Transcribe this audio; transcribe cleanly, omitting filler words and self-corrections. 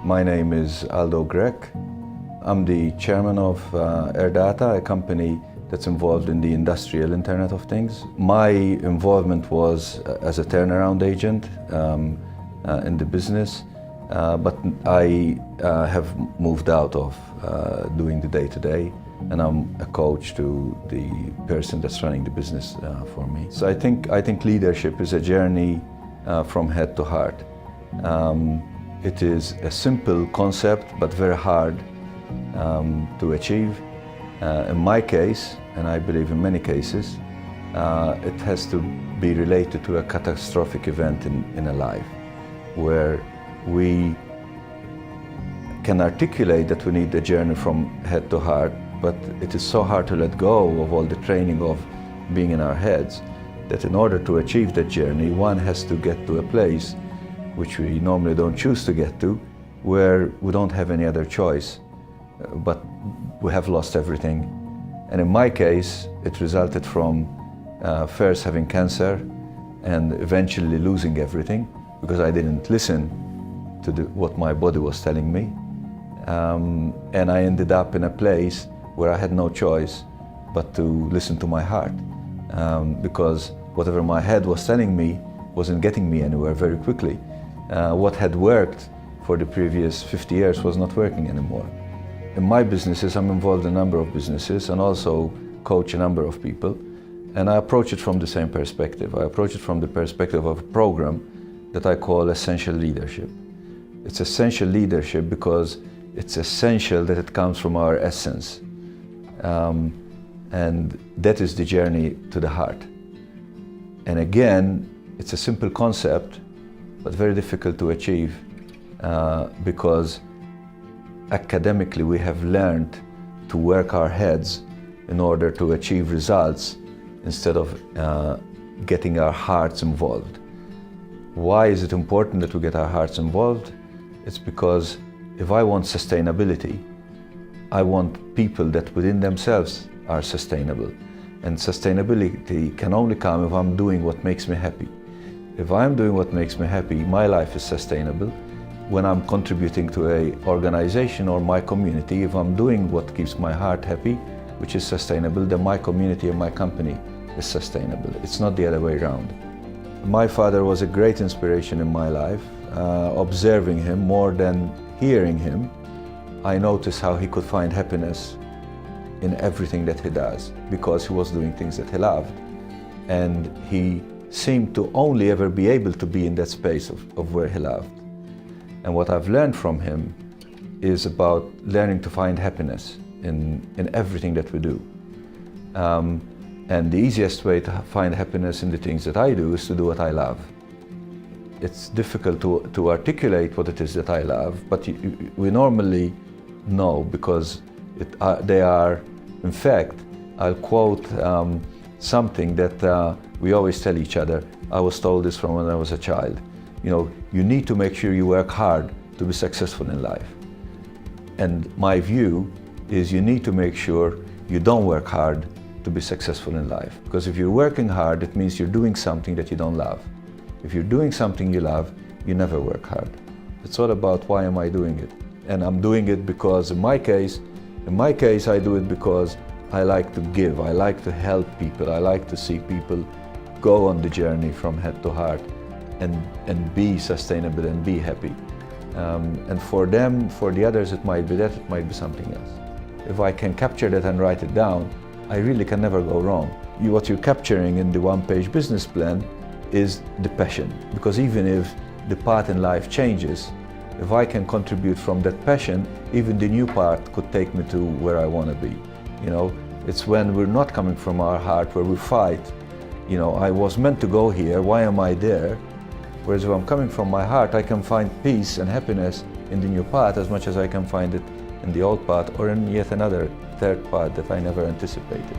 My name is Aldo Grech. I'm the chairman of AirData, a company that's involved in the industrial Internet of Things. My involvement was as a turnaround agent in the business, but I have moved out of doing the day-to-day, and I'm a coach to the person that's running the business for me. So I think leadership is a journey from head to heart. It is a simple concept, but very hard to achieve. In my case, and I believe in many cases, it has to be related to a catastrophic event in a life, where we can articulate that we need a journey from head to heart, but it is so hard to let go of all the training of being in our heads, that in order to achieve that journey, one has to get to a place which we normally don't choose to get to, where we don't have any other choice, but we have lost everything. And in my case, it resulted from first having cancer and eventually losing everything, because I didn't listen to what my body was telling me. And I ended up in a place where I had no choice but to listen to my heart, because whatever my head was telling me wasn't getting me anywhere very quickly. What had worked for the previous 50 years was not working anymore. In my businesses, I'm involved in a number of businesses and also coach a number of people, and I approach it from the same perspective. I approach it from the perspective of a program that I call essential leadership. It's essential leadership because it's essential that it comes from our essence. And that is the journey to the heart. And again, it's a simple concept, but very difficult to achieve because academically we have learned to work our heads in order to achieve results instead of getting our hearts involved. Why is it important that we get our hearts involved? It's because if I want sustainability, I want people that within themselves are sustainable. And sustainability can only come if I'm doing what makes me happy. If I'm doing what makes me happy, my life is sustainable. When I'm contributing to an organization or my community, if I'm doing what keeps my heart happy, which is sustainable, then my community and my company is sustainable. It's not the other way around. My father was a great inspiration in my life. Observing him more than hearing him, I noticed how he could find happiness in everything that he does, because he was doing things that he loved. And he seemed to only ever be able to be in that space of where he loved. And what I've learned from him is about learning to find happiness in everything that we do. And the easiest way to find happiness in the things that I do is to do what I love. It's difficult to articulate what it is that I love, but we normally know because they are, in fact, I'll quote something that we always tell each other. I was told this from when I was a child. You know, you need to make sure you work hard to be successful in life. And my view is you need to make sure you don't work hard to be successful in life. Because if you're working hard, it means you're doing something that you don't love. If you're doing something you love, you never work hard. It's all about why am I doing it? And I'm doing it because in my case, I do it because I like to give, I like to help people, I like to see people go on the journey from head to heart and be sustainable and be happy. And for them, for the others, it might be that, it might be something else. If I can capture that and write it down, I really can never go wrong. What you're capturing in the one-page business plan is the passion, because even if the path in life changes, if I can contribute from that passion, even the new path could take me to where I want to be. You know, it's when we're not coming from our heart where we fight. You know, I was meant to go here, why am I there? Whereas if I'm coming from my heart, I can find peace and happiness in the new path as much as I can find it in the old path or in yet another third path that I never anticipated.